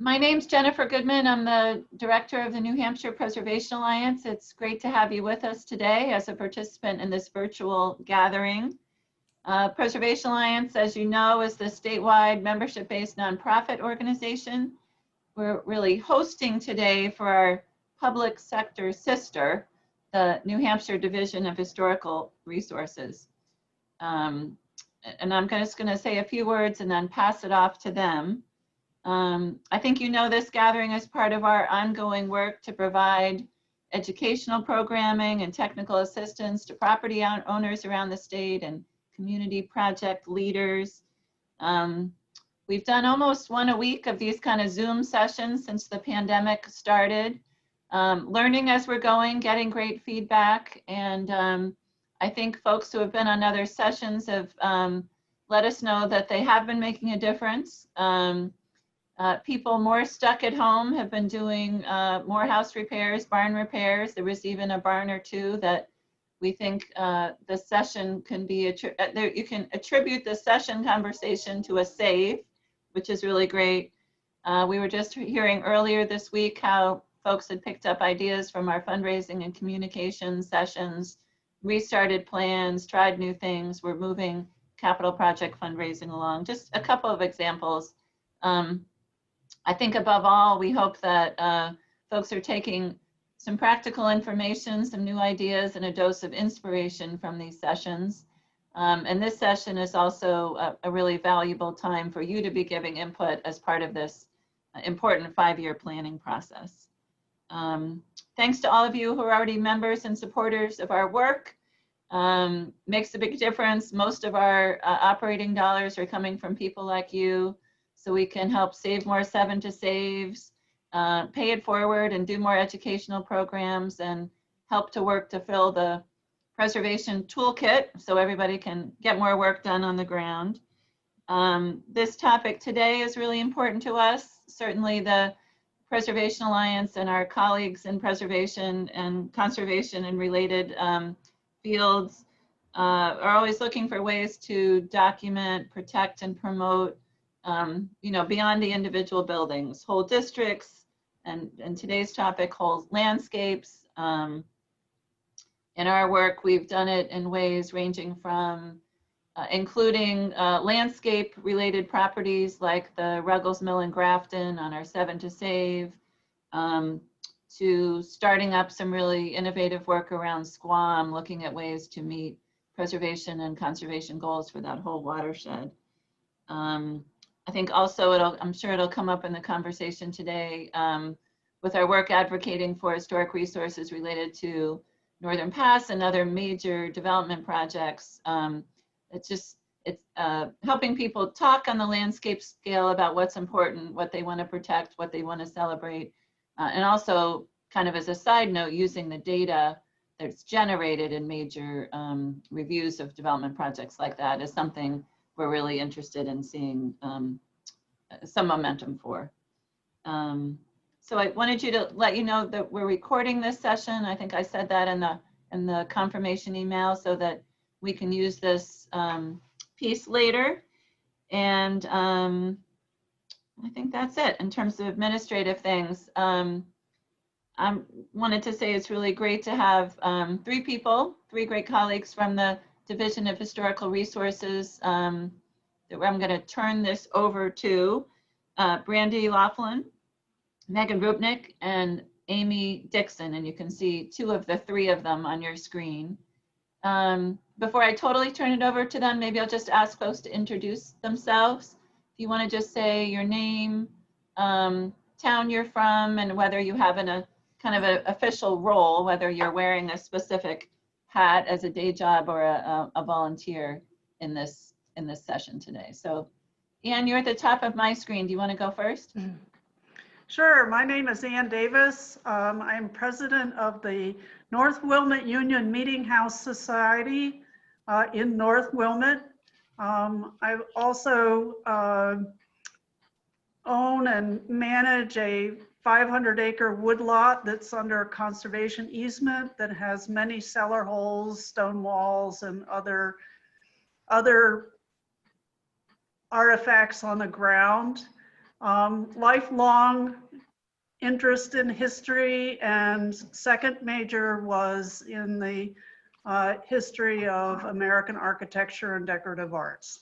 My name's Jennifer Goodman. I'm the director of the New Hampshire Preservation Alliance. It's great to have you with us today as a participant in this virtual gathering. Preservation Alliance, as you know, is the statewide membership-based nonprofit organization. We're really hosting today for our public sector sister, the New Hampshire Division of Historical Resources. And I'm just going to say a few words and then pass it off to them. I think you know this gathering is part of our ongoing work to provide educational programming and technical assistance to property owners around the state and community project leaders. We've done almost one a week of these kind of Zoom sessions since the pandemic started, learning as we're going, getting great feedback. And I think folks who have been on other sessions have let us know that they have been making a difference. People more stuck at home have been doing more house repairs, barn repairs. There was even a barn or two that we think the session can be, you can attribute the session conversation to a save, which is really great. We were just hearing earlier this week how folks had picked up ideas from our fundraising and communication sessions, restarted plans, tried new things. We're moving capital project fundraising along. Just a couple of examples. I think above all, we hope that folks are taking some practical information, some new ideas, and a dose of inspiration from these sessions. And this session is also a really valuable time for you to be giving input as part of this important 5-year planning process. Thanks to all of you who are already members and supporters of our work. Makes a big difference. Most of our operating dollars are coming from people like you, so we can help save more 7 to saves, pay it forward and do more educational programs and help to work to fill the preservation toolkit so everybody can get more work done on the ground. This topic today is really important to us. Certainly the Preservation Alliance and our colleagues in preservation and conservation and related fields are always looking for ways to document, protect, and promote beyond the individual buildings, whole districts, and today's topic, whole landscapes. In our work, we've done it in ways ranging from including landscape-related properties like the Ruggles Mill in Grafton on our 7 to Save, to starting up some really innovative work around Squam, looking at ways to meet preservation and conservation goals for that whole watershed. I think also I'm sure it'll come up in the conversation today with our work advocating for historic resources related to Northern Pass and other major development projects. It's helping people talk on the landscape scale about what's important, what they want to protect, what they want to celebrate, and also kind of as a side note, using the data that's generated in major reviews of development projects like that is something we're really interested in seeing some momentum for. So I wanted to let you know that we're recording this session. I think I said that in the confirmation email so that we can use this piece later. And I think that's it in terms of administrative things. I wanted to say it's really great to have 3 great colleagues from the Division of Historical Resources that I'm going to turn this over to. Brandy Laughlin, Megan Rupnick, and Amy Dixon, and you can see 2 of the 3 of them on your screen. Before I totally turn it over to them, maybe I'll just ask folks to introduce themselves. If you want to just say your name, town you're from, and whether you have a kind of an official role, whether you're wearing a specific hat as a day job or a volunteer in this session today. So Ann, you're at the top of my screen. Do you want to go first? Sure. My name is Ann Davis. I'm president of the North Wilmot Union Meeting House Society in North Wilmot. I also own and manage a 500-acre woodlot that's under a conservation easement that has many cellar holes, stone walls, and other artifacts on the ground. lifelong interest in history, and second major was in the history of American architecture and decorative arts.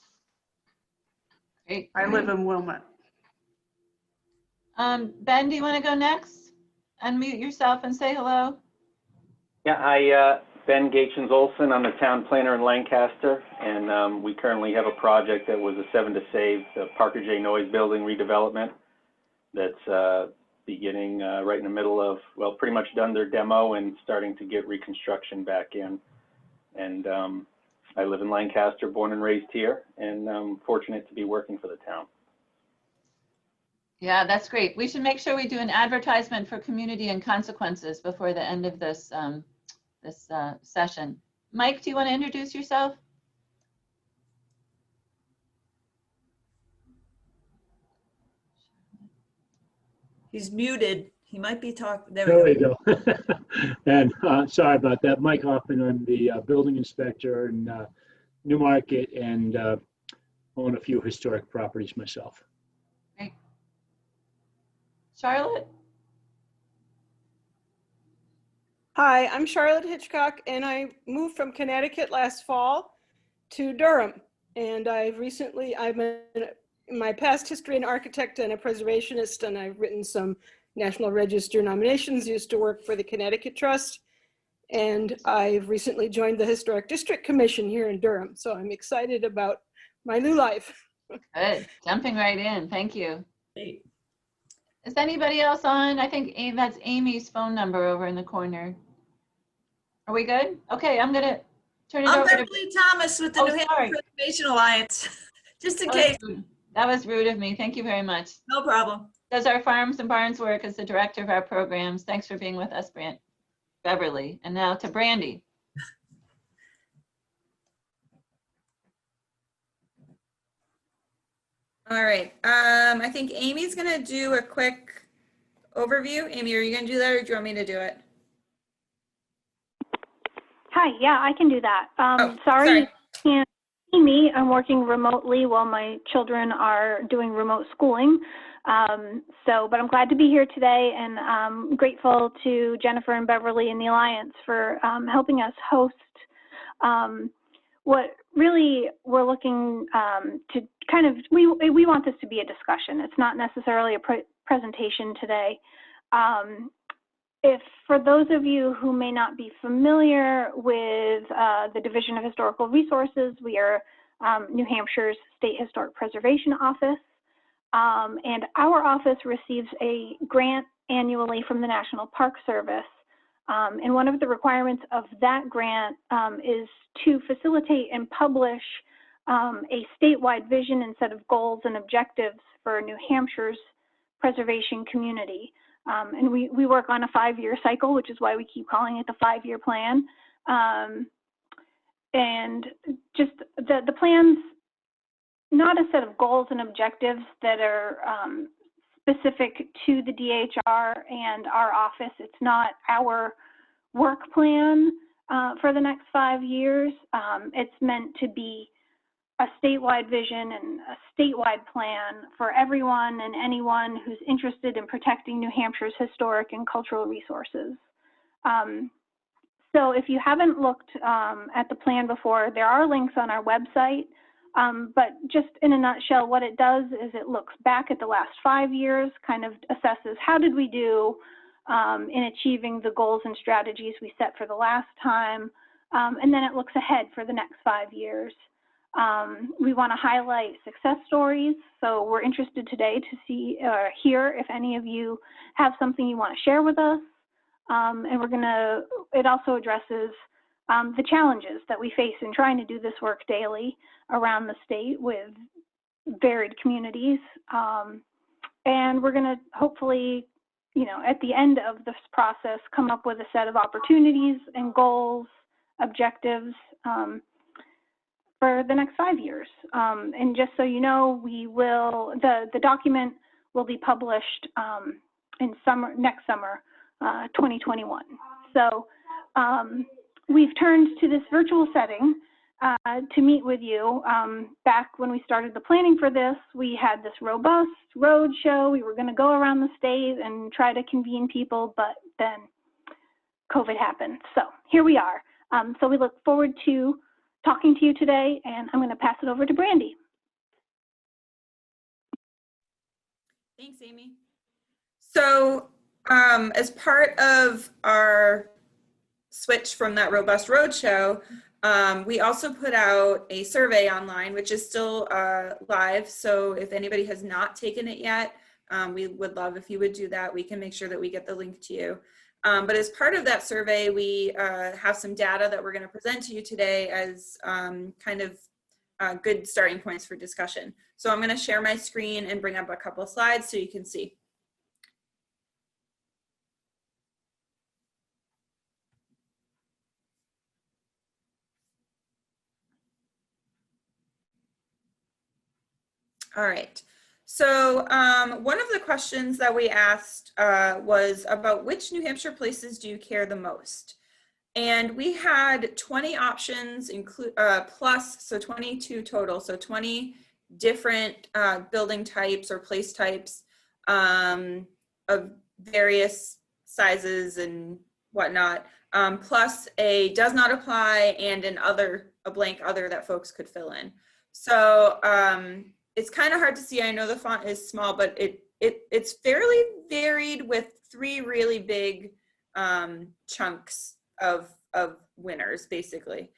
Great. I live in Wilmot. Ben, do you want to go next? Unmute yourself and say hello. Yeah, hi, Ben Gatchins Olson. I'm the town planner in Lancaster, and we currently have a project that was a 7 to Save, the Parker J. Noyes Building redevelopment that's beginning right in the middle of, well, pretty much done their demo and starting to get reconstruction back in. And I live in Lancaster, born and raised here, and I'm fortunate to be working for the town. Yeah, that's great. We should make sure we do an advertisement for community and consequences before the end of this session. Mike, do you want to introduce yourself? He's muted. He might be talking. There we go. And sorry about that. Mike Hoffman, I'm the building inspector in Newmarket and own a few historic properties myself. Great. Charlotte? Hi, I'm Charlotte Hitchcock, and I moved from Connecticut last fall to Durham. And I'm in my past history an architect and a preservationist, and I've written some National Register nominations, used to work for the Connecticut Trust. And I've recently joined the Historic District Commission here in Durham. So I'm excited about my new life. Good. Jumping right in. Thank you. Great. Is anybody else on? I think that's Amy's phone number over in the corner. Are we good? Okay, I'm gonna turn it I'm over to Beverly Thomas with the New sorry. Hampshire Preservation Alliance. Just in That was case, rude. That was rude of me. Thank you very much. no problem. Does our farms and barns work as the director of our programs. Thanks for being with us, Beverly. And now to Brandy. All right, I think Amy's gonna do a quick overview. Amy, are you gonna do that or do you want me to do it? Hi, yeah, I can do that. Sorry, you can't see me. I'm working remotely while my children are doing remote schooling. But I'm glad to be here today, and I'm grateful to Jennifer and Beverly and the Alliance for helping us host what really we're looking to kind of, we want this to be a discussion. It's not necessarily a presentation today. If for those of you who may not be familiar with the Division of Historical Resources, we are New Hampshire's State Historic Preservation Office. And our office receives a grant annually from the National Park Service. And one of the requirements of that grant is to facilitate and publish a statewide vision and set of goals and objectives for New Hampshire's preservation community. And we work on a 5-year cycle, which is why we keep calling it the 5-year plan. And just the plan's not a set of goals and objectives that are specific to the DHR and our office. It's not our work plan for the next 5 years. It's meant to be a statewide vision and a statewide plan for everyone and anyone who's interested in protecting New Hampshire's historic and cultural resources. So if you haven't looked at the plan before, there are links on our website. But just in a nutshell, what it does is it looks back at the last 5 years, kind of assesses how did we do in achieving the goals and strategies we set for the last time, and then it looks ahead for the next 5 years. We want to highlight success stories, so we're interested today to see or hear if any of you have something you want to share with us, and it also addresses the challenges that we face in trying to do this work daily around the state with varied communities. And we're going to hopefully, at the end of this process, come up with a set of opportunities and goals, objectives for the next 5 years. And just so you know, the document will be published in next summer, 2021. So we've turned to this virtual setting to meet with you. Back when we started the planning for this, we had this robust road show. We were going to go around the state and try to convene people, but then COVID happened. So here we are. So we look forward to talking to you today, and I'm going to pass it over to Brandy. Thanks, Amy. So as part of our switch from that robust roadshow, we also put out a survey online, which is still live. So if anybody has not taken it yet, we would love if you would do that. We can make sure that we get the link to you. But as part of that survey, we have some data that we're going to present to you today as kind of good starting points for discussion. So I'm going to share my screen and bring up a couple of slides so you can see. All right. So one of the questions that we asked was about which New Hampshire places do you care the most? And we had 20 options plus, so 22 total, so 20 different building types or place types of various sizes and whatnot, plus a does not apply and a blank other that folks could fill in. So it's kind of hard to see. I know the font is small, but it's fairly varied with 3 really big chunks of winners, basically,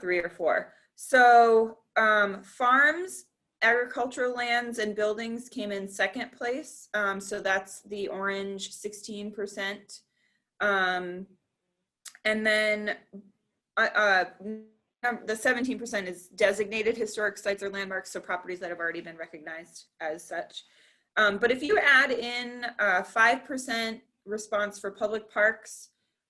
3 or 4. So farms, agricultural lands, and buildings came in second place. So that's the orange 16%. And then the 17% is designated historic sites or landmarks, so properties that have already been recognized as such. But if you add in 5% response for public parks,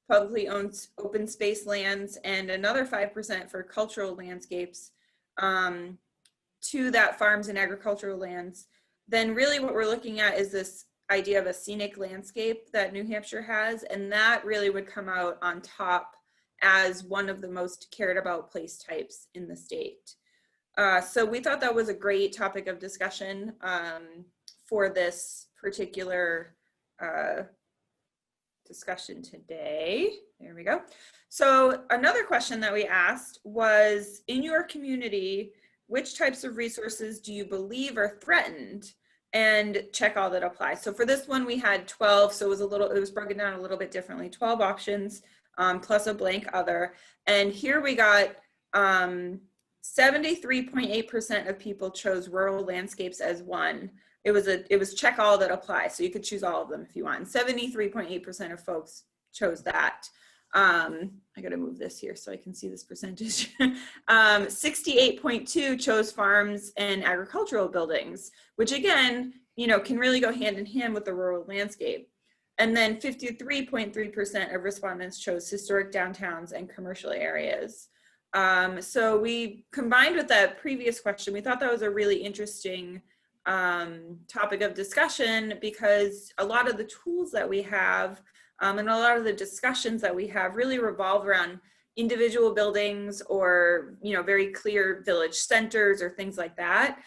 publicly owned open space lands, and another 5% for cultural landscapes to that farms and agricultural lands, then really what we're looking at is this idea of a scenic landscape that New Hampshire has, and that really would come out on top as one of the most cared about place types in the state. So we thought that was a great topic of discussion for this particular discussion today. There we go. So another question that we asked was, in your community, which types of resources do you believe are threatened? And check all that apply. So for this one, we had 12, so it was broken down a little bit differently, 12 options. Plus a blank other. And here we got 73.8% of people chose rural landscapes as one. It was check all that apply. So you could choose all of them if you want. 73.8% of folks chose that. I got to move this here so I can see this percentage. 68.2 chose farms and agricultural buildings, which again, can really go hand in hand with the rural landscape. And then 53.3% of respondents chose historic downtowns and commercial areas. So we combined with that previous question, we thought that was a really interesting topic of discussion, because a lot of the tools that we have and a lot of the discussions that we have really revolve around individual buildings or, very clear village centers or things like that.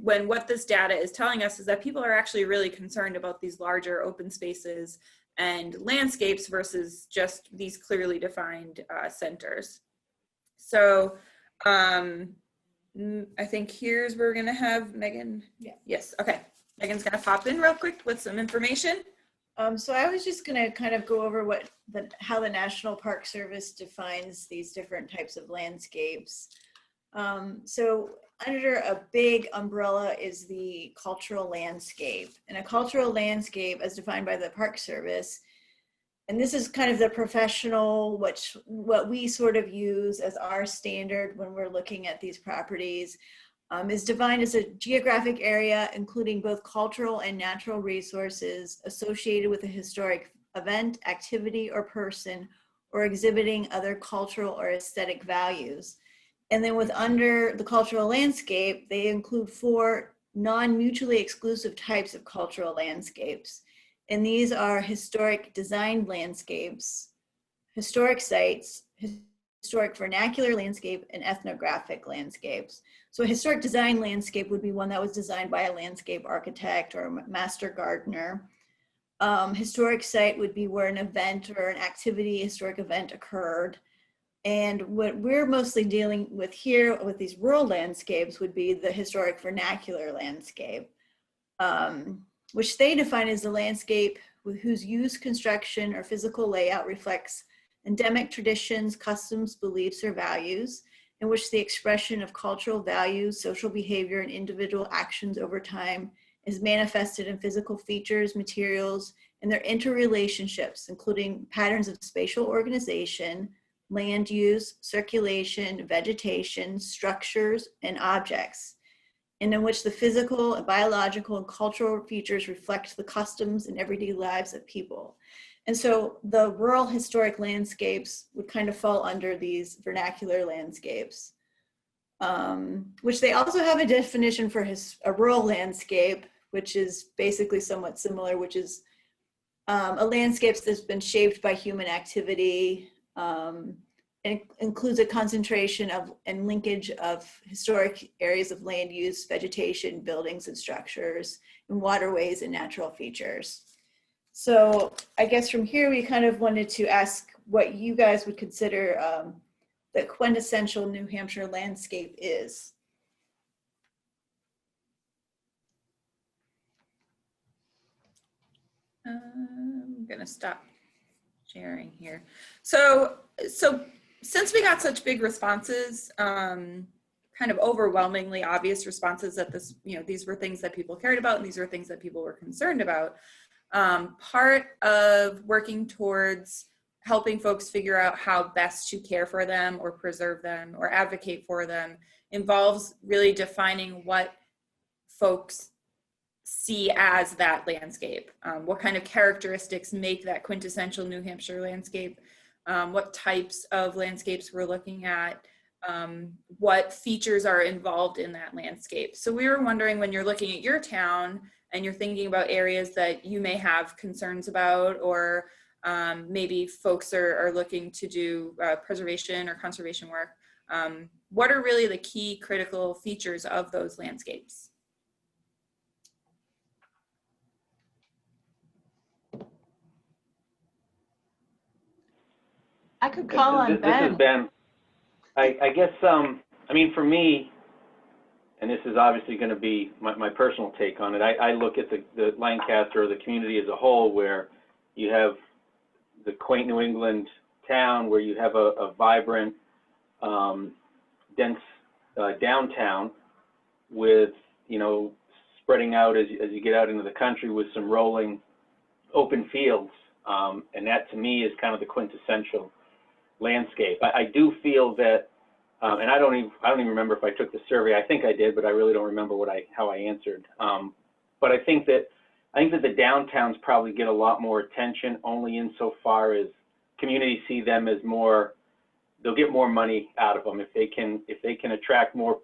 When what this data is telling us is that people are actually really concerned about these larger open spaces and landscapes versus just these clearly defined centers. So I think here's where we're gonna have Megan. Yeah. Yes, okay. Megan's gonna pop in real quick with some information. So I was just going to kind of go over how the National Park Service defines these different types of landscapes. So under a big umbrella is the cultural landscape, and a cultural landscape as defined by the Park Service, and this is kind of the professional, what we sort of use as our standard when we're looking at these properties, is defined as a geographic area including both cultural and natural resources associated with a historic event, activity, or person, or exhibiting other cultural or aesthetic values. And then under the cultural landscape, they include 4 non-mutually exclusive types of cultural landscapes. And these are historic designed landscapes, historic sites, historic vernacular landscape, and ethnographic landscapes. So a historic design landscape would be one that was designed by a landscape architect or a master gardener. Historic site would be where an event or an activity, historic event occurred. And what we're mostly dealing with here with these rural landscapes would be the historic vernacular landscape, which they define as the landscape whose use, construction, or physical layout reflects endemic traditions, customs, beliefs, or values, in which the expression of cultural values, social behavior, and individual actions over time is manifested in physical features, materials, and their interrelationships, including patterns of spatial organization, land use, circulation, vegetation, structures, and objects, and in which the physical, biological, and cultural features reflect the customs and everyday lives of people. And so the rural historic landscapes would kind of fall under these vernacular landscapes, which they also have a definition for a rural landscape, which is basically somewhat similar, which is a landscape that's been shaped by human activity, and includes a concentration of and linkage of historic areas of land use, vegetation, buildings and structures, and waterways and natural features. So I guess from here, we kind of wanted to ask what you guys would consider the quintessential New Hampshire landscape is. I'm gonna stop sharing here. So since we got such big responses, kind of overwhelmingly obvious responses that this, these were things that people cared about and these were things that people were concerned about. Part of working towards helping folks figure out how best to care for them or preserve them or advocate for them involves really defining what folks see as that landscape. What kind of characteristics make that quintessential New Hampshire landscape? What types of landscapes we're looking at? What features are involved in that landscape? So we were wondering, when you're looking at your town and you're thinking about areas that you may have concerns about, or maybe folks are looking to do preservation or conservation work, what are really the key critical features of those landscapes? I could call on This Ben. is Ben. I guess, I mean, for me, and this is obviously going to be my personal take on it, I look at the Lancaster or the community as a whole, where you have the quaint New England town, where you have a vibrant, dense downtown with, spreading out as you get out into the country with some rolling open fields. And that to me is kind of the quintessential landscape. I do feel that, and I don't even remember if I took the survey. I think I did, but I really don't remember how I answered. But I think that the downtowns probably get a lot more attention, only insofar as communities see them as more. They'll get more money out of them if they can attract more.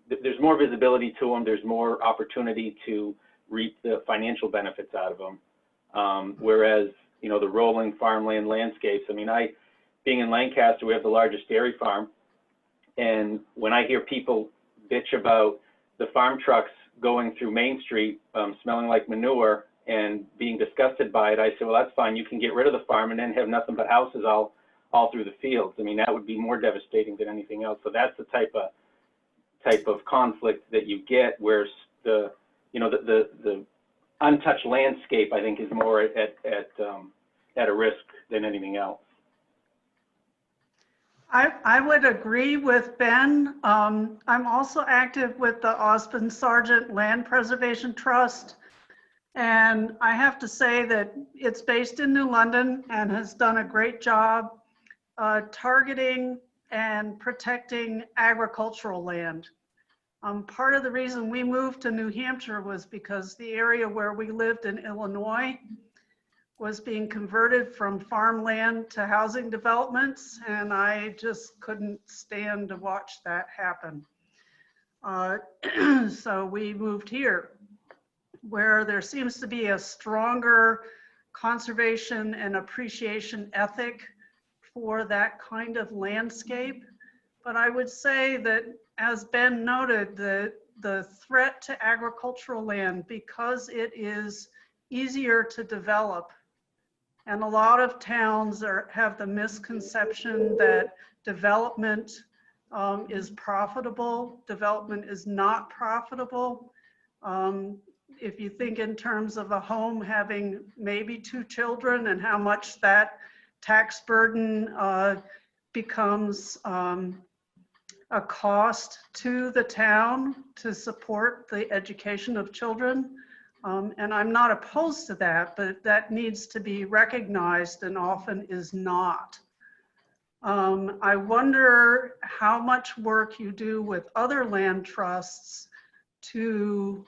There's more visibility to them. There's more opportunity to reap the financial benefits out of them. Whereas the rolling farmland landscapes. I mean, being in Lancaster, we have the largest dairy farm. And when I hear people bitch about the farm trucks going through Main Street, smelling like manure and being disgusted by it, I say, well, that's fine. You can get rid of the farm and then have nothing but houses all through the fields. I mean, that would be more devastating than anything else. So that's the type of conflict that you get, where the untouched landscape, I think, is more at a risk than anything else. I would agree with Ben. I'm also active with the Osborne Sargent Land Preservation Trust. And I have to say that it's based in New London and has done a great job targeting and protecting agricultural land. Part of the reason we moved to New Hampshire was because the area where we lived in Illinois was being converted from farmland to housing developments, and I just couldn't stand to watch that happen. So we moved here, where there seems to be a stronger conservation and appreciation ethic for that kind of landscape. But I would say that, as Ben noted, the threat to agricultural land, because it is easier to develop, and a lot of towns have the misconception that development is profitable. Development is not profitable. If you think in terms of a home having maybe 2 children and how much that tax burden becomes a cost to the town to support the education of children. And I'm not opposed to that, but that needs to be recognized and often is not. I wonder how much work you do with other land trusts to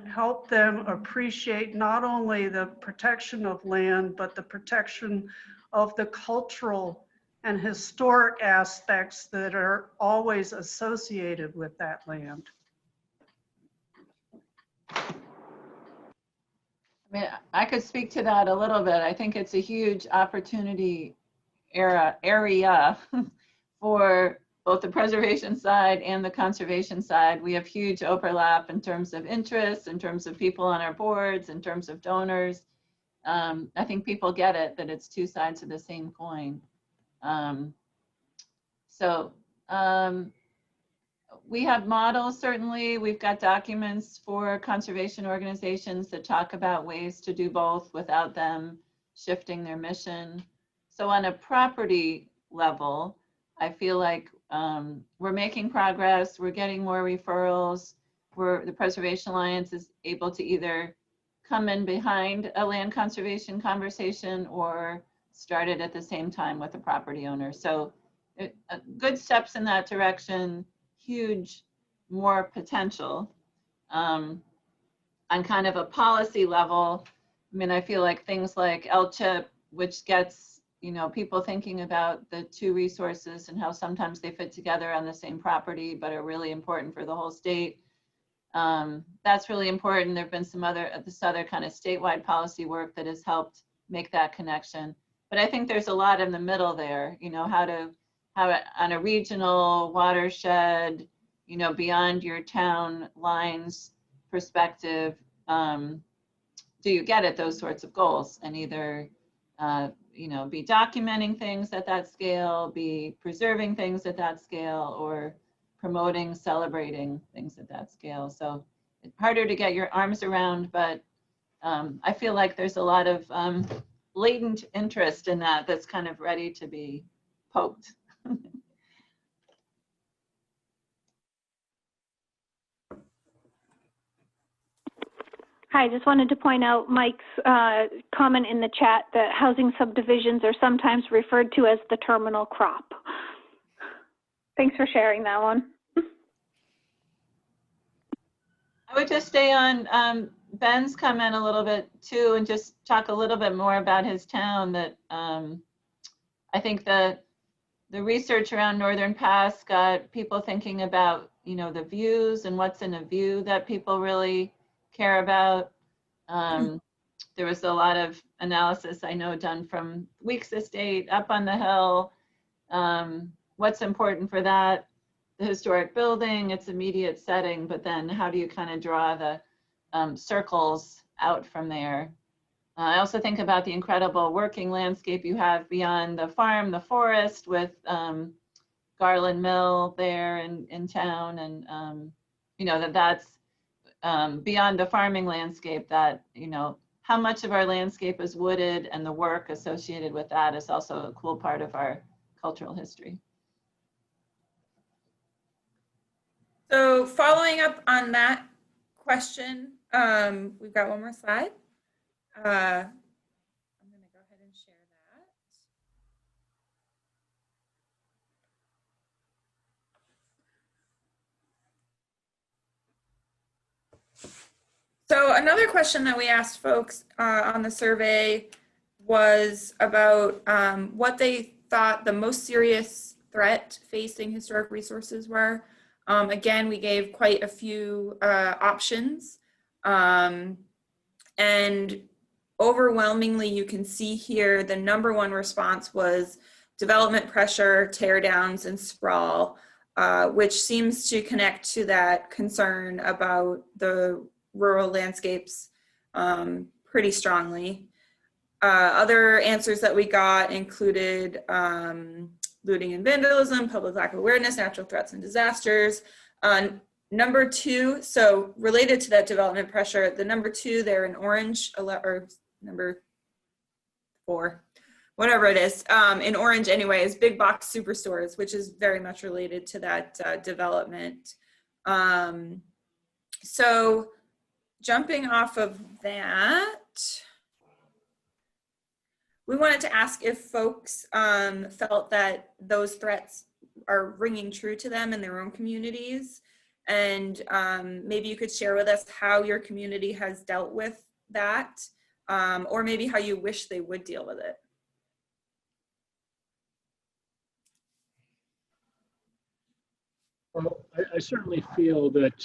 help them appreciate not only the protection of land, but the protection of the cultural and historic aspects that are always associated with that land. I mean, I could speak to that a little bit. I think it's a huge opportunity area for both the preservation side and the conservation side. We have huge overlap in terms of interests, in terms of people on our boards, in terms of donors. I think people get it, that it's 2 sides of the same coin. We have models, certainly. We've got documents for conservation organizations that talk about ways to do both without them shifting their mission. So on a property level, I feel like we're making progress. We're getting more referrals. The Preservation Alliance is able to either come in behind a land conservation conversation or start it at the same time with the property owner. So good steps in that direction, huge more potential. On kind of a policy level, I mean, I feel like things like LCHIP, which gets, you know, people thinking about the 2 resources and how sometimes they fit together on the same property, but are really important for the whole state. That's really important. There've been some other kind of statewide policy work that has helped make that connection. But I think there's a lot in the middle there, you know, how on a regional watershed, you know, beyond your town lines perspective, do you get at those sorts of goals and either, you know, be documenting things at that scale, be preserving things at that scale, or promoting, celebrating things at that scale. So it's harder to get your arms around, but I feel like there's a lot of latent interest in that that's kind of ready to be poked. Hi, I just wanted to point out Mike's comment in the chat that housing subdivisions are sometimes referred to as the terminal crop. Thanks for sharing that one. I would just stay on Ben's comment a little bit too, and just talk a little bit more about his town. That I think the research around Northern Pass got people thinking about, you know, the views and what's in a view that people really care about. There was a lot of analysis I know done from Weeks Estate up on the hill. What's important for that? The historic building, its immediate setting, but then how do you kind of draw the circles out from there? I also think about the incredible working landscape you have beyond the farm, the forest, with Garland Mill there in town, and you know, that's beyond the farming landscape, that, you know, how much of our landscape is wooded, and the work associated with that is also a cool part of our cultural history. So following up on that question, we've got one more slide. I'm going to go ahead and share that. So another question that we asked folks on the survey was about what they thought the most serious threat facing historic resources were. Again, we gave quite a few options, and overwhelmingly, you can see here the #1 response was development pressure, tear downs, and sprawl, which seems to connect to that concern about the rural landscapes pretty strongly. Other answers that we got included looting and vandalism, public lack of awareness, natural threats and disasters. Number 2, so related to that development pressure, the number 2 there in orange, or number 4, whatever it is, in orange anyway, is big box superstores, which is very much related to that development. So jumping off of that, we wanted to ask if folks felt that those threats are ringing true to them in their own communities. And maybe you could share with us how your community has dealt with that, or maybe how you wish they would deal with it. Well, I certainly feel that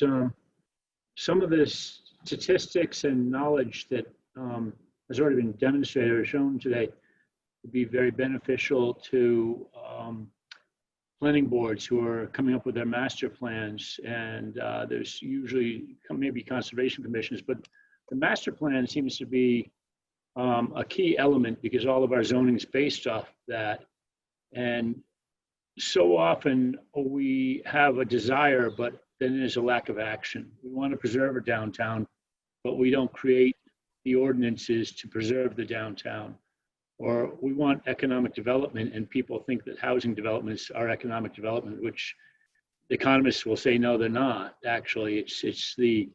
some of the statistics and knowledge that has already been demonstrated or shown today would be very beneficial to planning boards who are coming up with their master plans. And there's usually maybe conservation commissions, but the master plan seems to be a key element because all of our zoning is based off that. And so often we have a desire, but then there's a lack of action. We want to preserve a downtown, but we don't create the ordinances to preserve the downtown. Or we want economic development, and people think that housing developments are economic development, which the economists will say, no, they're not. Actually, it's the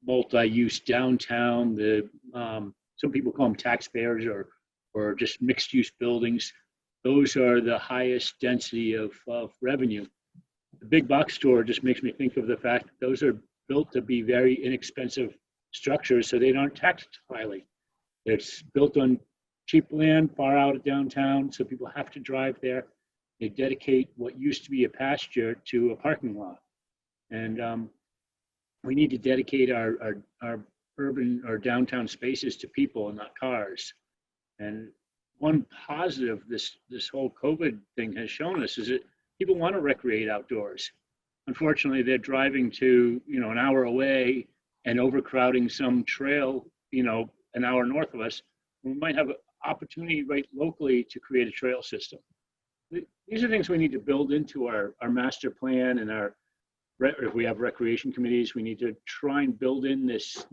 multi-use downtown, the some people call them taxpayers or just mixed-use buildings. Those are the highest density of revenue. The big box store just makes me think of the fact that those are built to be very inexpensive structures, so they aren't taxed highly. It's built on cheap land far out of downtown, so people have to drive there. They dedicate what used to be a pasture to a parking lot. And we need to dedicate our urban or downtown spaces to people and not cars. And one positive this whole COVID thing has shown us is that people want to recreate outdoors. Unfortunately, they're driving to, an hour away and overcrowding some trail, an hour north of us. We might have an opportunity right locally to create a trail system. These are things we need to build into our master plan and if we have recreation committees, we need to try and build in this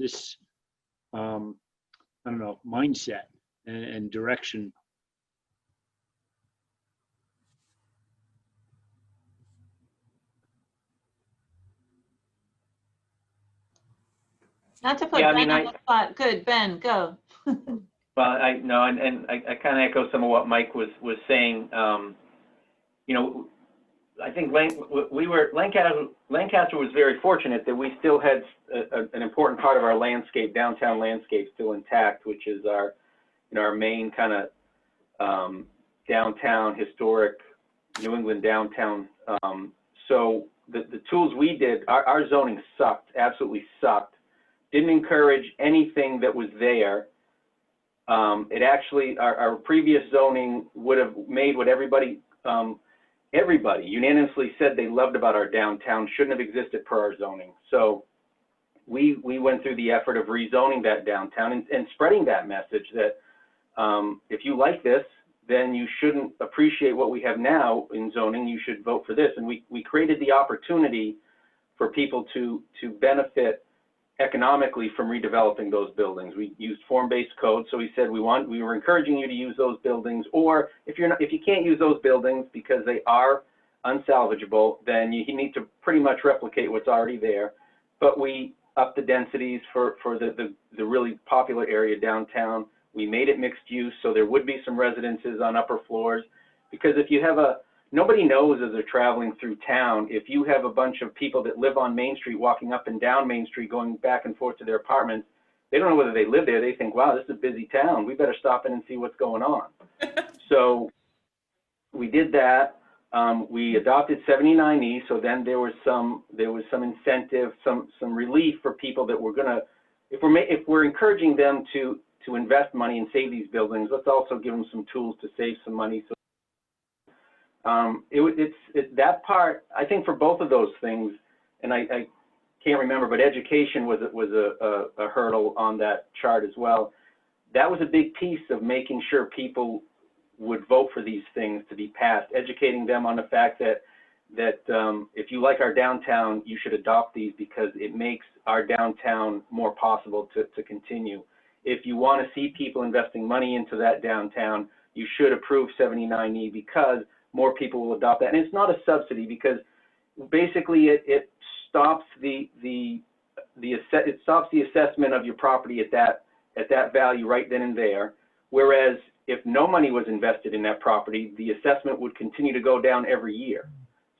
mindset and direction. Not to put Yeah, Ben on the spot. Good, Ben, go. Well, I know, and I kind of echo some of what Mike was saying. I think Lancaster was very fortunate that we still had an important part of our landscape, downtown landscape, still intact, which is our main kind of downtown historic New England downtown. So the tools we did, our zoning sucked, absolutely sucked. Didn't encourage anything that was there. It actually, our previous zoning would have made what everybody unanimously said they loved about our downtown shouldn't have existed per our zoning. So we went through the effort of rezoning that downtown and spreading that message that if you like this, then you shouldn't appreciate what we have now in zoning, you should vote for this. And we created the opportunity for people to benefit economically from redeveloping those buildings. We used form-based code, so we said we were encouraging you to use those buildings, or if you can't use those buildings because they are unsalvageable, then you need to pretty much replicate what's already there. But we upped the densities for the really popular area downtown. We made it mixed use, so there would be some residences on upper floors, because if you have nobody knows as they're traveling through town, if you have a bunch of people that live on Main Street walking up and down Main Street going back and forth to their apartments, they don't know whether they live there. They think, wow, this is a busy town. We better stop in and see what's going on. So we did that. We adopted 79E, so then there was some incentive, some relief for people that were gonna, if we're encouraging them to invest money and save these buildings, let's also give them some tools to save some money. So that part, I think for both of those things, and I can't remember, but education was a hurdle on that chart as well. That was a big piece of making sure people would vote for these things to be passed, educating them on the fact that if you like our downtown, you should adopt these because it makes our downtown more possible to continue. If you want to see people investing money into that downtown, you should approve 79E because more people will adopt that. And it's not a subsidy because basically it stops the assessment of your property at that value right then and there. Whereas if no money was invested in that property, the assessment would continue to go down every year.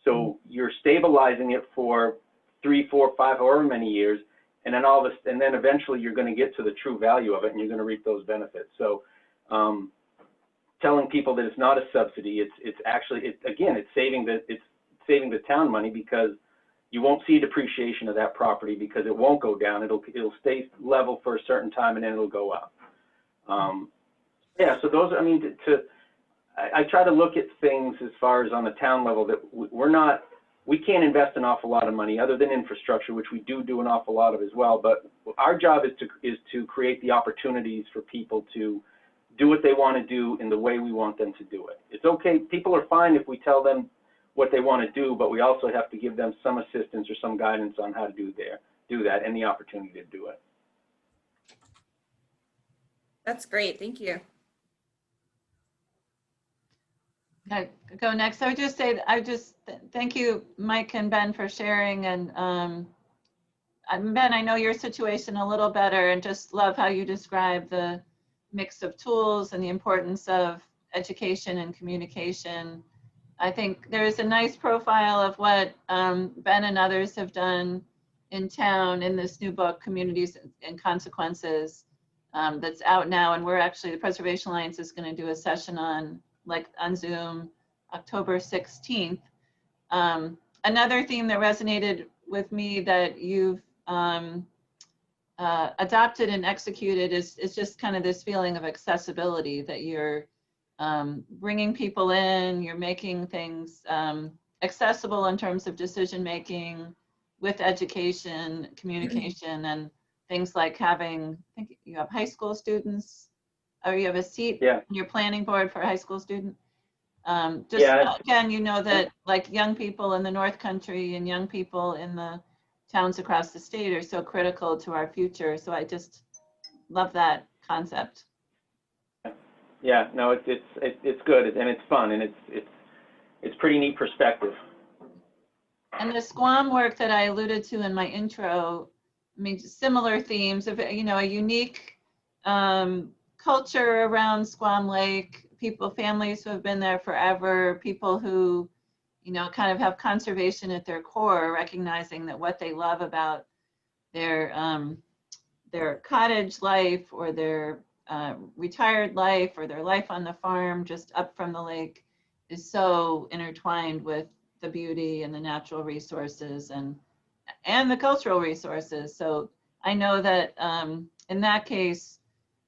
So you're stabilizing it for 3, 4, 5, however many years, and then and then eventually you're going to get to the true value of it, and you're going to reap those benefits. So telling people that it's not a subsidy, it's actually saving the town money because you won't see depreciation of that property because it won't go down. It'll stay level for a certain time and then it'll go up. Yeah, so those, I mean, I try to look at things as far as on the town level that we can't invest an awful lot of money other than infrastructure, which we do an awful lot of as well. But our job is to create the opportunities for people to do what they want to do in the way we want them to do it. It's okay. People are fine if we tell them what they want to do, but we also have to give them some assistance or some guidance on how to do that and the opportunity to do it. That's great. Thank you. Okay, go next. I would just say, thank you, Mike and Ben, for sharing. And Ben, I know your situation a little better and just love how you describe the mix of tools and the importance of education and communication. I think there is a nice profile of what Ben and others have done in town in this new book, Communities and Consequences, that's out now. And we're actually, the Preservation Alliance is going to do a session on Zoom, October 16th. Another theme that resonated with me that you've adopted and executed is just kind of this feeling of accessibility, that you're bringing people in, you're making things accessible in terms of decision making with education, communication, and things like having, I think you have high school students, or you have a seat in your planning board for a high school student. Again, you know that like young people in the North Country and young people in the towns across the state are so critical to our future. So I just love that concept. Yeah, no, it's good and it's fun and it's pretty neat perspective. And the Squam work that I alluded to in my intro, I mean, similar themes of, you know, a unique culture around Squam Lake, families who have been there forever, people who, you know, kind of have conservation at their core, recognizing that what they love about their cottage life or their retired life or their life on the farm just up from the lake is so intertwined with the beauty and the natural resources and the cultural resources. So I know that in that case,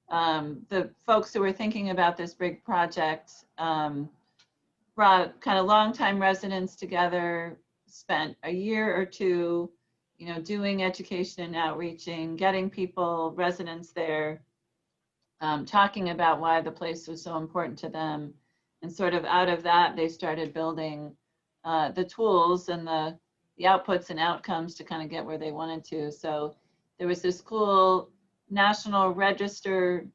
the folks who were thinking about this big project brought kind of longtime residents together, spent a year or two, you know, doing education and outreaching, getting residents there, talking about why the place was so important to them. And sort of out of that, they started building the tools and the outputs and outcomes to kind of get where they wanted to. So there was this cool National Register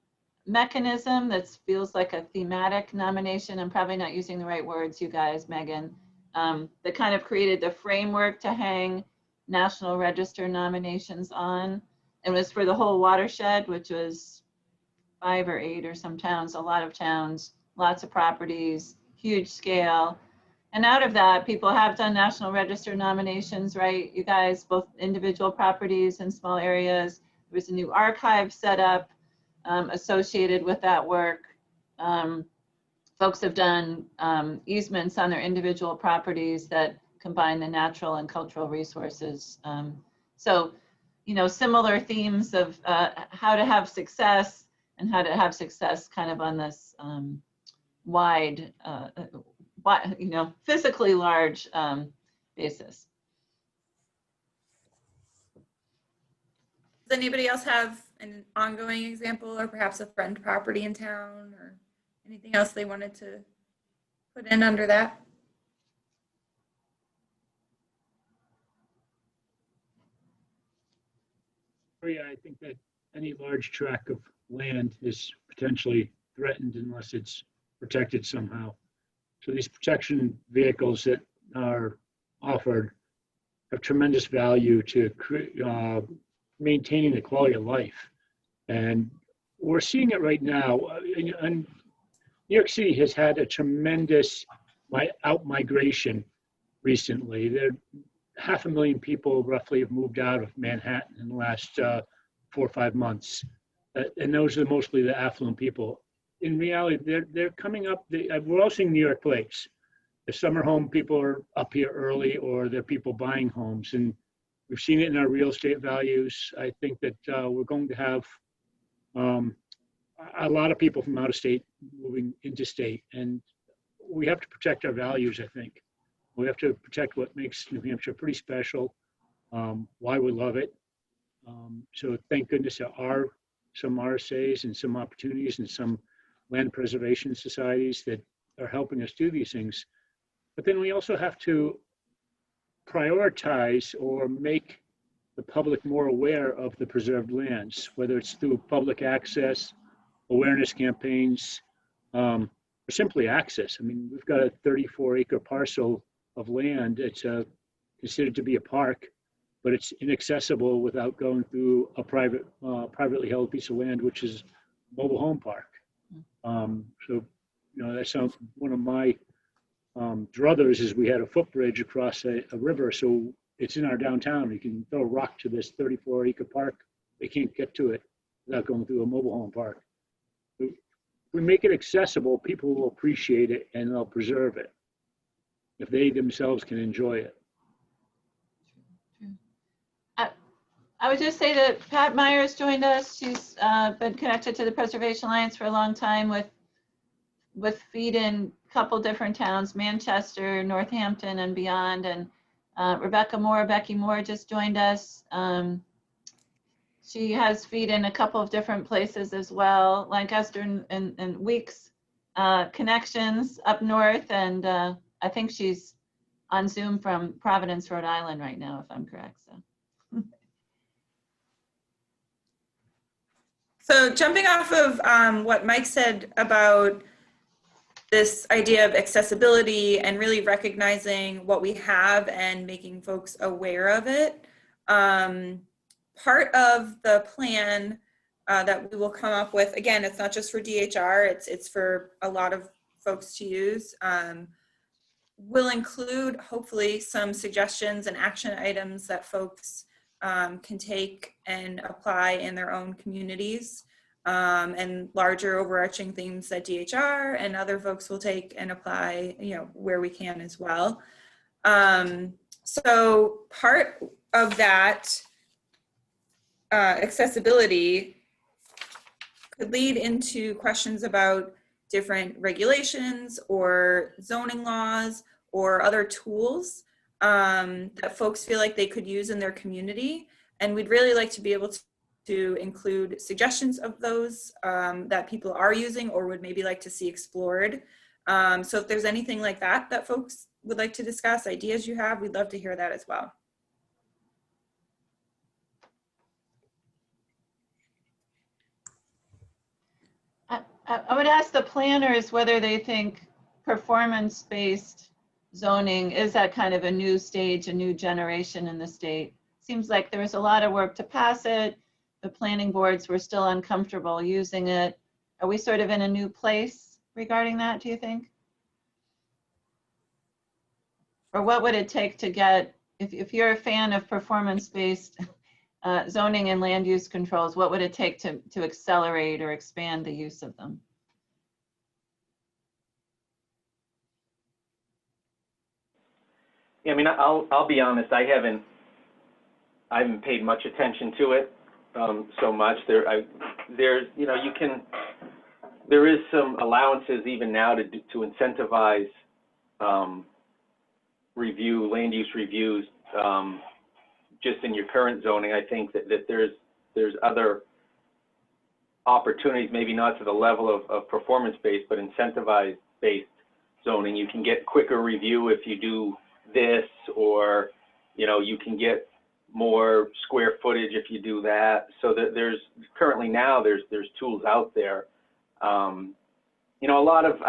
mechanism that feels like a thematic nomination. I'm probably not using the right words, you guys, Megan, that kind of created the framework to hang National Register nominations on. It was for the whole watershed, which was 5 or 8 or some towns, a lot of towns, lots of properties, huge scale. And out of that, people have done National Register nominations, right? You guys, both individual properties and small areas. There was a new archive set up associated with that work. Folks have done easements on their individual properties that combine the natural and cultural resources. So, you know, similar themes of how to have success and how to have success kind of on this wide physically large basis. Does anybody else have an ongoing example or perhaps a friend property in town or anything else they wanted to put in under that? Yeah, I think that any large tract of land is potentially threatened unless it's protected somehow. So these protection vehicles that are offered have tremendous value to maintaining the quality of life. And we're seeing it right now. And New York City has had a tremendous out-migration recently. There 500,000 people roughly have moved out of Manhattan in the last 4 or 5 months. And those are mostly the affluent people. In reality, they're coming up. We're all seeing New York Place. The summer home people are up here early, or they're people buying homes. And we've seen it in our real estate values. I think that we're going to have a lot of people from out of state moving into state. And we have to protect our values, I think. We have to protect what makes New Hampshire pretty special, why we love it. So thank goodness there are some RSAs and some opportunities and some land preservation societies that are helping us do these things. But then we also have to prioritize or make the public more aware of the preserved lands, whether it's through public access, awareness campaigns, or simply access. I mean, we've got a 34-acre parcel of land. It's considered to be a park, but it's inaccessible without going through a privately held piece of land, which is a mobile home park. So, that's one of my druthers is we had a footbridge across a river, so it's in our downtown. You can throw a rock to this 34-acre park. They can't get to it without going through a mobile home park. If we make it accessible, people will appreciate it and they'll preserve it if they themselves can enjoy it. I would just say that Pat Myers joined us. She's been connected to the Preservation Alliance for a long time with feet in a couple different towns, Manchester, Northampton, and beyond. And Becky Moore just joined us. She has feet in a couple of different places as well, Lancaster and Weeks connections up north. And I think she's on Zoom from Providence, Rhode Island right now, if I'm correct. So jumping off of what Mike said about this idea of accessibility and really recognizing what we have and making folks aware of it, part of the plan that we will come up with, again, it's not just for DHR, it's for a lot of folks to use, will include hopefully some suggestions and action items that folks can take and apply in their own communities, and larger overarching themes that DHR and other folks will take and apply, where we can as well. So part of that accessibility could lead into questions about different regulations or zoning laws or other tools that folks feel like they could use in their community. And we'd really like to be able to include suggestions of those that people are using or would maybe like to see explored. So if there's anything like that folks would like to discuss, ideas you have, we'd love to hear that as well. I would ask the planners whether they think performance-based zoning is at kind of a new stage, a new generation in the state. Seems like there was a lot of work to pass it. The planning boards were still uncomfortable using it. Are we sort of in a new place regarding that, do you think? Or what would it take to get, if you're a fan of performance-based zoning and land use controls, what would it take to accelerate or expand the use of them? Yeah, I mean, I'll be honest. I haven't paid much attention to it so much. There is some allowances even now to incentivize land use reviews, just in your current zoning. I think that there's other opportunities, maybe not to the level of performance-based, but incentivized-based zoning. You can get quicker review if you do this, or, you know, you can get more square footage if you do that. So that there's tools out there. You know, a lot of,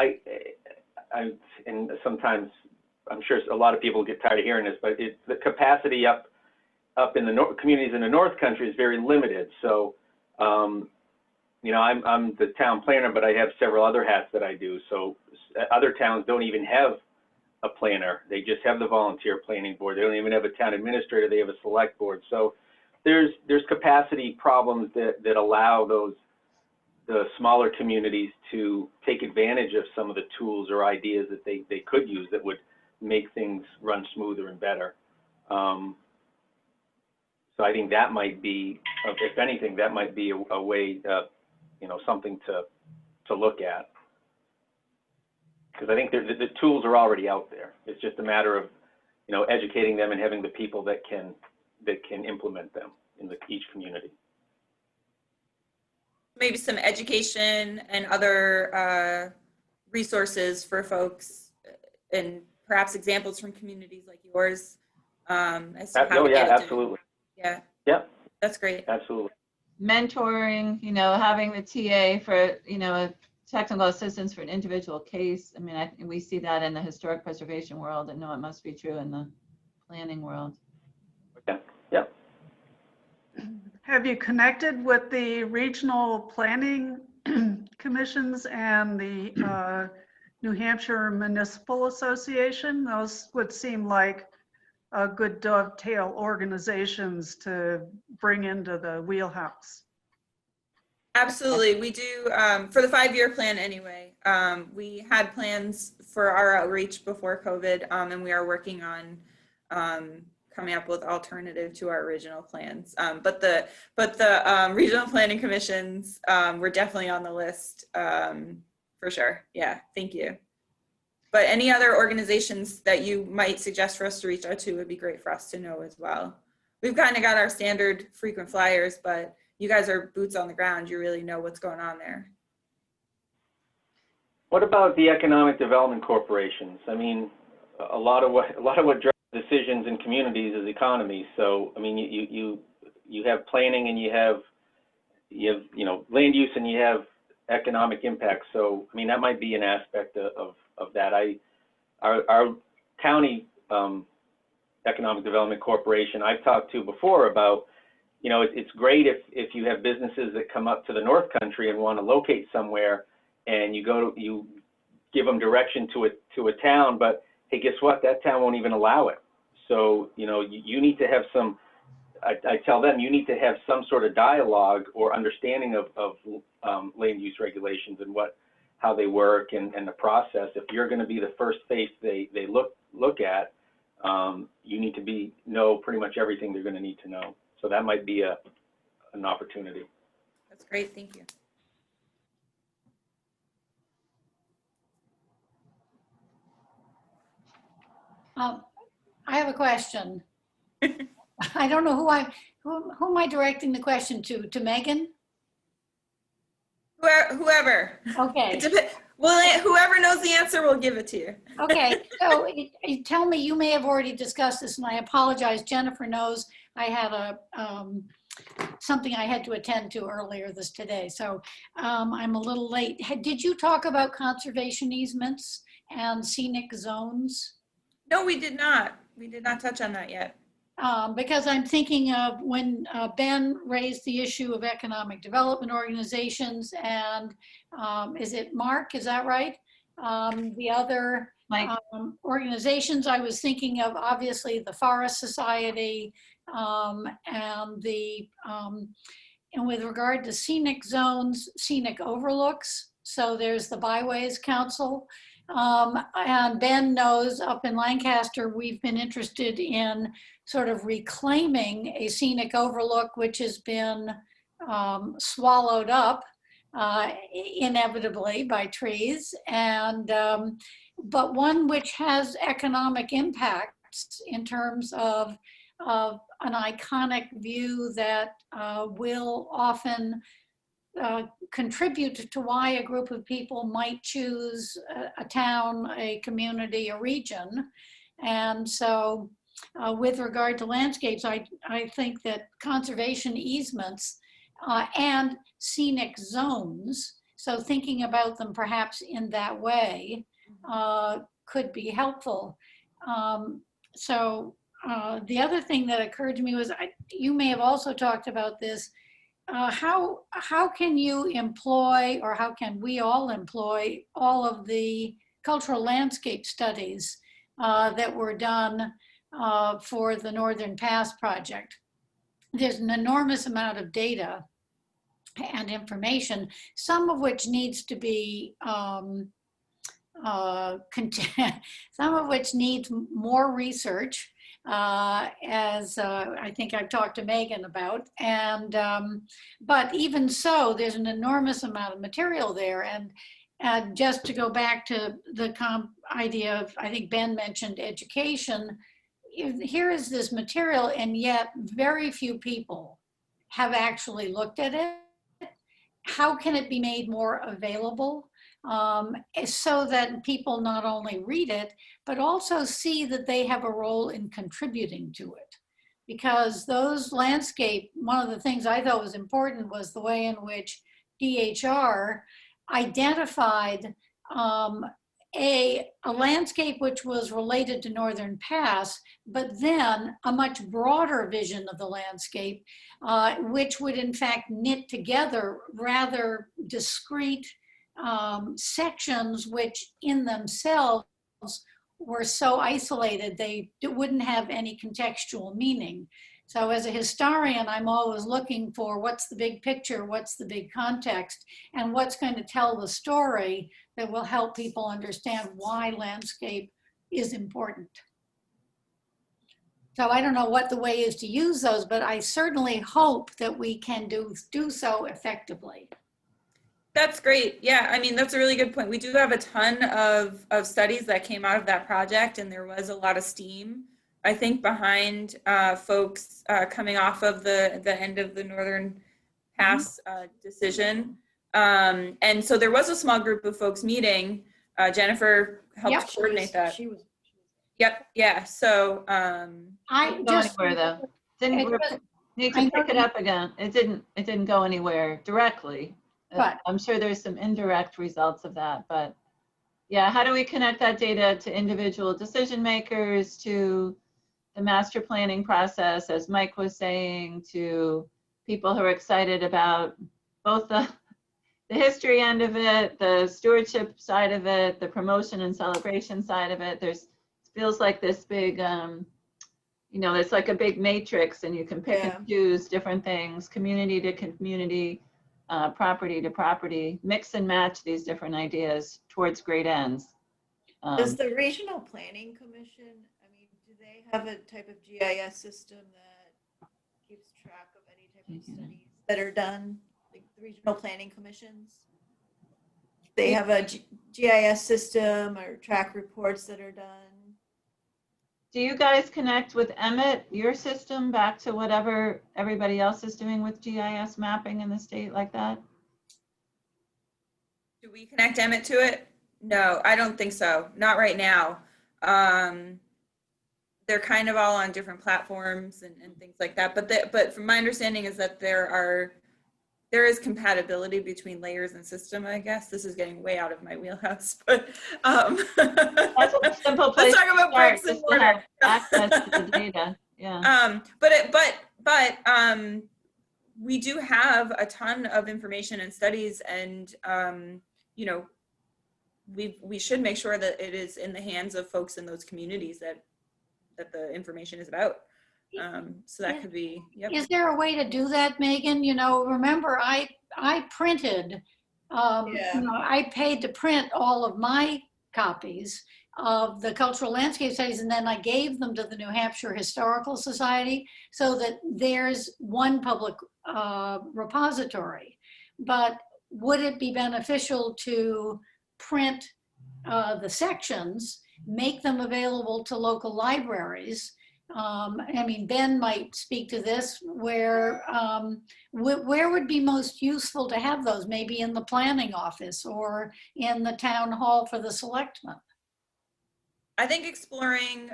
and sometimes I'm sure a lot of people get tired of hearing this, but the capacity up in the communities in the North Country is very limited. So, you know, I'm the town planner, but I have several other hats that I do. So other towns don't even have a planner. They just have the volunteer planning board. They don't even have a town administrator. They have a select board. So there's capacity problems that allow the smaller communities to take advantage of some of the tools or ideas that they could use that would make things run smoother and better. So I think that might be, if anything, that might be a way, you know, something to look at. Because I think the tools are already out there. It's just a matter of, you know, educating them and having the people that can implement them in each community. Maybe some education and other resources for folks, and perhaps examples from communities like yours. As to how to get it absolutely. Yeah. Yep. That's great. Absolutely. Mentoring, you know, having the TA for, you know, technical assistance for an individual case. I mean, we see that in the historic preservation world, and no, it must be true in the planning world. Okay. Yep. Have you connected with the regional planning commissions and the New Hampshire Municipal Association? Those would seem like a good dovetail organizations to bring into the wheelhouse. Absolutely. We do, for the 5-year plan anyway. We had plans for our outreach before COVID, and we are working on coming up with alternative to our original plans. But the regional planning commissions were definitely on the list for sure. Yeah, thank you. But any other organizations that you might suggest for us to reach out to would be great for us to know as well. We've kind of got our standard frequent flyers, but you guys are boots on the ground. You really know what's going on there. What about the economic development corporations? I mean, a lot of what drives decisions in communities is economy. So, I mean, you have planning, and you have you know, land use, and you have economic impact. So, I mean, that might be an aspect of that. Our county economic development corporation I've talked to before about, you know, it's great if you have businesses that come up to the North Country and want to locate somewhere, and you give them direction to a town, but hey, guess what? That town won't even allow it. So, you know, you need to have some, I tell them, you need to have some sort of dialogue or understanding of land use regulations and how they work and the process. If you're going to be the first face they look at, you need to know pretty much everything they're going to need to know. So that might be an opportunity. That's great. Thank you. I have a question. I don't know who am I directing the question to? To Megan? Whoever. Okay. Well, whoever knows the answer will give it to you. Okay. So tell me, you may have already discussed this, and I apologize. Jennifer knows I had something I had to attend to earlier today. So I'm a little late. Did you talk about conservation easements and scenic zones? No, we did not. We did not touch on that yet. Because I'm thinking of when Ben raised the issue of economic development organizations, and is it Mark, is that right? The other organizations I was thinking of, obviously the Forest Society, and with regard to scenic zones, scenic overlooks. So there's the Byways Council. And Ben knows up in Lancaster, we've been interested in sort of reclaiming a scenic overlook, which has been swallowed up inevitably by trees, and but one which has economic impacts in terms of an iconic view that will often contribute to why a group of people might choose a town, a community, a region. And so with regard to landscapes, I think that conservation easements and scenic zones, so thinking about them perhaps in that way could be helpful. The other thing that occurred to me was, you may have also talked about this, how can you employ, or how can we all employ, all of the cultural landscape studies that were done for the Northern Pass project? There's an enormous amount of data and information, some of which needs to be some of which needs more research, as I think I've talked to Megan about. And but even so, there's an enormous amount of material there. And just to go back to the idea of, I think Ben mentioned education, here is this material, and yet very few people have actually looked at it. How can it be made more available so that people not only read it, but also see that they have a role in contributing to it? Because those landscape, one of the things I thought was important was the way in which DHR identified a landscape which was related to Northern Pass, but then a much broader vision of the landscape, which would in fact knit together rather discrete sections which in themselves were so isolated they wouldn't have any contextual meaning. So as a historian, I'm always looking for what's the big picture, what's the big context, and what's going to tell the story that will help people understand why landscape is important. So I don't know what the way is to use those, but I certainly hope that we can do so effectively. That's great. Yeah, I mean, that's a really good point. We do have a ton of studies that came out of that project, and there was a lot of steam, I think, behind folks coming off of the end of the Northern Pass decision. And so there was a small group of folks meeting. Jennifer helped coordinate that. She was. Yep. Yeah. So I just go anywhere though. Need to pick it up again. It didn't go anywhere directly. But I'm sure there's some indirect results of that. But yeah, how do we connect that data to individual decision makers, to the master planning process, as Mike was saying, to people who are excited about both the history end of it, the stewardship side of it, the promotion and celebration side of it. It feels like this big, it's like a big matrix, and you can pick and choose different things, community to community, property to property, mix and match these different ideas towards great ends. Does the Regional Planning Commission, I mean, do they have a type of GIS system that keeps track of any type of studies that are done? Like the Regional Planning Commissions? They have a GIS system or track reports that are done? Do you guys connect with Emmett, your system, back to whatever everybody else is doing with GIS mapping in the state like that? do we connect Emmett to it? No, I don't think so. Not right now. They're kind of all on different platforms and things like that. But from my understanding is that there is compatibility between layers and system, I guess. This is getting way out of my wheelhouse, but That's a simple place. let's talk about bricks and mortar. Access to the data, yeah. But we do have a ton of information and studies, and you know, we should make sure that it is in the hands of folks in those communities that the information is about. So that could be, yep. Is there a way to do that, Megan? You know, remember I printed, you know, I paid to print all of my copies of the cultural landscape studies, and then I gave them to the New Hampshire Historical Society so that there's one public repository. But would it be beneficial to print the sections, make them available to local libraries? I mean, Ben might speak to this, where would be most useful to have those? Maybe in the planning office or in the town hall for the selectmen? I think exploring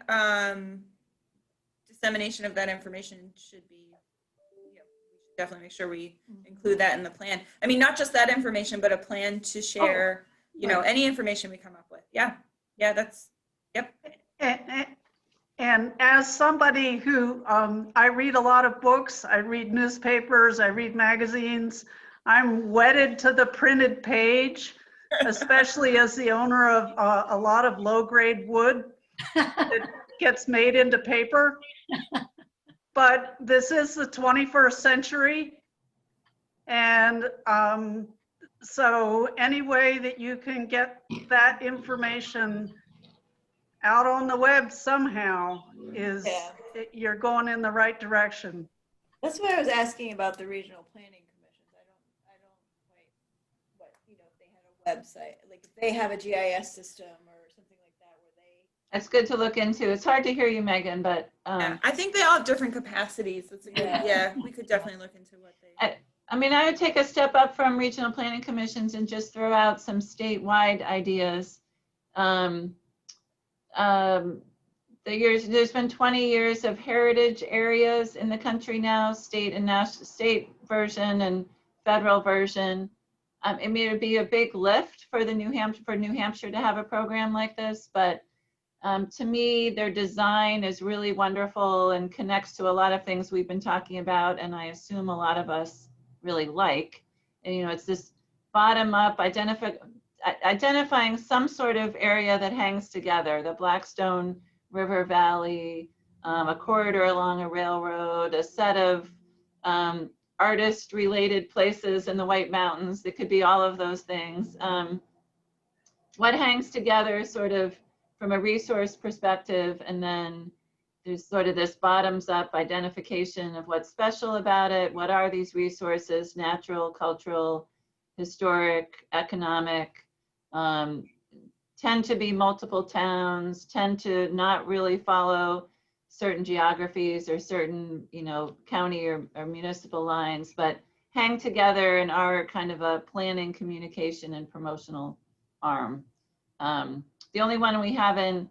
dissemination of that information should be, we should definitely make sure we include that in the plan. I mean, not just that information, but a plan to share, any information we come up with. Yeah, that's, yep. And as somebody who, I read a lot of books, I read newspapers, I read magazines, I'm wedded to the printed page, especially as the owner of a lot of low-grade wood that gets made into paper. But this is the 21st century. And so any way that you can get that information out on the web somehow is, you're going in the right direction. That's why I was asking about the regional planning commissions. I don't quite, if they had a website, like if they have a GIS system or something like that where they. It's good to look into. It's hard to hear you, Megan, but I think they all have different capacities. That's a good, we could definitely look into what they. I mean, I would take a step up from regional planning commissions and just throw out some statewide ideas. There's been 20 years of heritage areas in the country now, state and national, state version and federal version. I mean, it would be a big lift for New Hampshire to have a program like this, but to me, their design is really wonderful and connects to a lot of things we've been talking about, and I assume a lot of us really like. And it's this bottom-up identifying some sort of area that hangs together, the Blackstone River Valley, a corridor along a railroad, a set of artist-related places in the White Mountains. It could be all of those things. What hangs together sort of from a resource perspective, and then there's sort of this bottoms-up identification of what's special about it. What are these resources, natural, cultural, historic, economic, tend to be multiple towns, tend to not really follow certain geographies or certain, county or municipal lines, but hang together and are kind of a planning, communication, and promotional arm. The only one we have in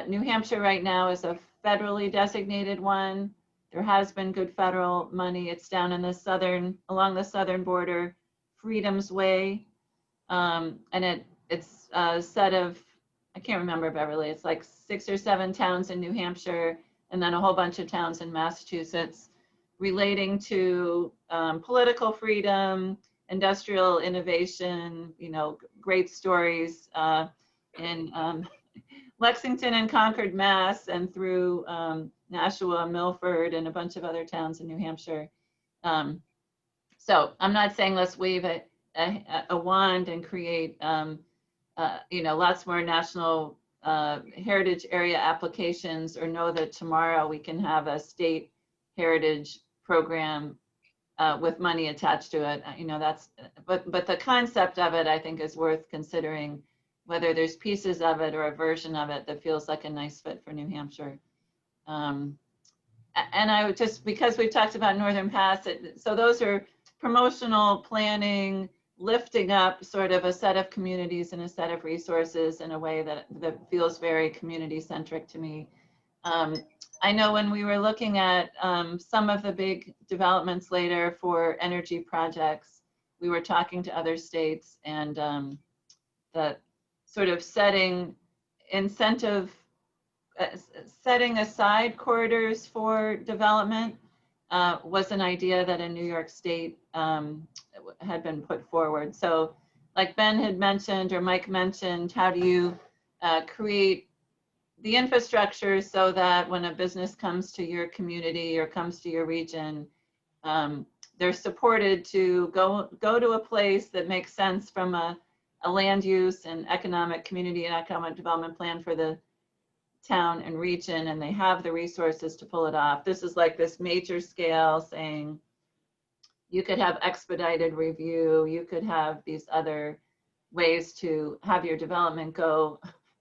New Hampshire right now is a federally designated one. There has been good federal money. It's down in the along the southern border, Freedom's Way. And it's a set of, I can't remember, Beverly, it's like 6 or 7 towns in New Hampshire, and then a whole bunch of towns in Massachusetts relating to political freedom, industrial innovation, great stories in Lexington and Concord, Mass, and through Nashua, Milford, and a bunch of other towns in New Hampshire. So I'm not saying let's wave a wand and create, lots more national heritage area applications, or know that tomorrow we can have a state heritage program with money attached to it. But the concept of it, I think, is worth considering, whether there's pieces of it or a version of it that feels like a nice fit for New Hampshire. And I would just, because we've talked about Northern Pass, so those are promotional planning, lifting up sort of a set of communities and a set of resources in a way that feels very community centric to me. I know when we were looking at some of the big developments later for energy projects, we were talking to other states, and that sort of setting aside corridors for development was an idea that in New York State had been put forward. So like Ben had mentioned, or Mike mentioned, how do you create the infrastructure so that when a business comes to your community or comes to your region, they're supported to go to a place that makes sense from a land use and economic community and economic development plan for the town and region, and they have the resources to pull it off. This is like this major scale saying, You could have expedited review. You could have these other ways to have your development go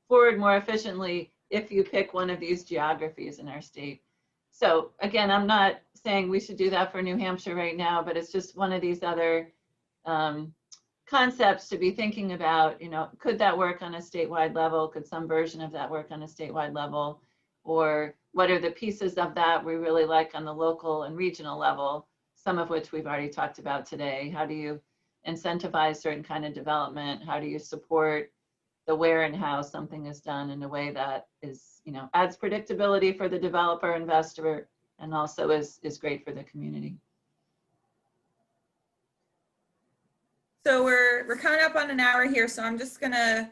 forward more efficiently if you pick one of these geographies in our state. So again, I'm not saying we should do that for New Hampshire right now, but it's just one of these other concepts to be thinking about. You know, could that work on a statewide level? Could some version of that work on a statewide level? Or what are the pieces of that we really like on the local and regional level, some of which we've already talked about today? How do you incentivize certain kind of development? How do you support the where and how something is done in a way that is, you know, adds predictability for the developer, investor, and also is great for the community? So we're coming up on an hour here, so I'm just gonna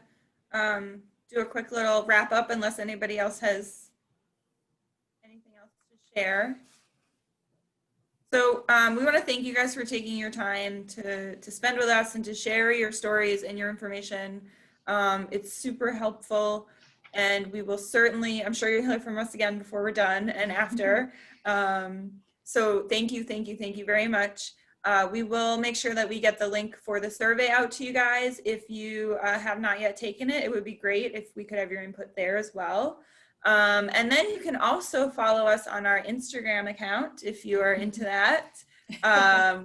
do a quick little wrap up unless anybody else has anything else to share. So we want to thank you guys for taking your time to spend with us and to share your stories and your information. It's super helpful, and we will certainly, I'm sure you'll hear from us again before we're done and after. So thank you very much. We will make sure that we get the link for the survey out to you guys. If you have not yet taken it, it would be great if we could have your input there as well. And then you can also follow us on our Instagram account if you are into that.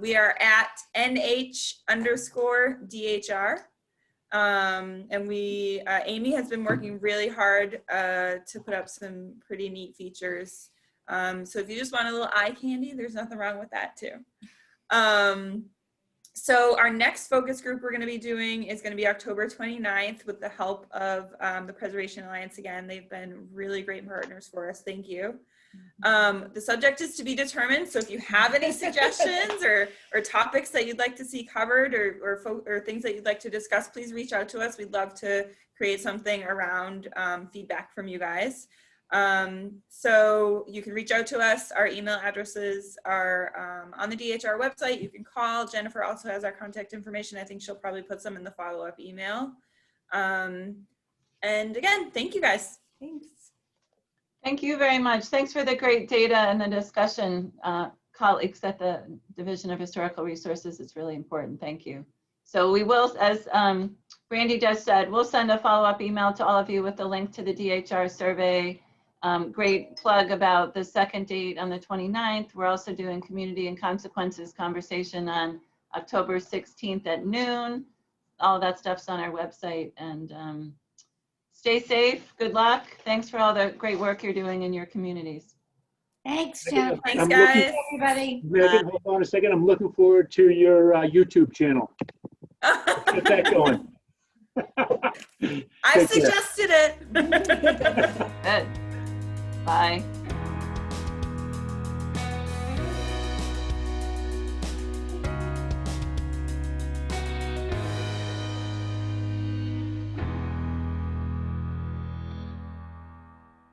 We are at @NH_DHR. And we, Amy has been working really hard to put up some pretty neat features. So if you just want a little eye candy, there's nothing wrong with that too. So our next focus group we're going to be doing is going to be October 29th with the help of the Preservation Alliance. Again, they've been really great partners for us. Thank you. The subject is to be determined. So if you have any suggestions or topics that you'd like to see covered or things that you'd like to discuss, please reach out to us. We'd love to create something around feedback from you guys. So you can reach out to us. Our email addresses are on the DHR website. You can call. Jennifer also has our contact information. I think she'll probably put some in the follow-up email. And again, thank you guys. Thanks. Thank you very much. Thanks for the great data and the discussion, colleagues at the Division of Historical Resources. It's really important. Thank you. So we will, as Brandy just said, we'll send a follow-up email to all of you with the link to the DHR survey. Great plug about the second date on the 29th. We're also doing community and consequences conversation on October 16th at noon. All of that stuff's on our website. And stay safe. Good luck. Thanks for all the great work you're doing in your communities. Thanks, Jen. Thanks, guys. Everybody. Megan, hold on a second. I'm looking forward to your YouTube channel. Get that going. I've suggested it. Good. Bye.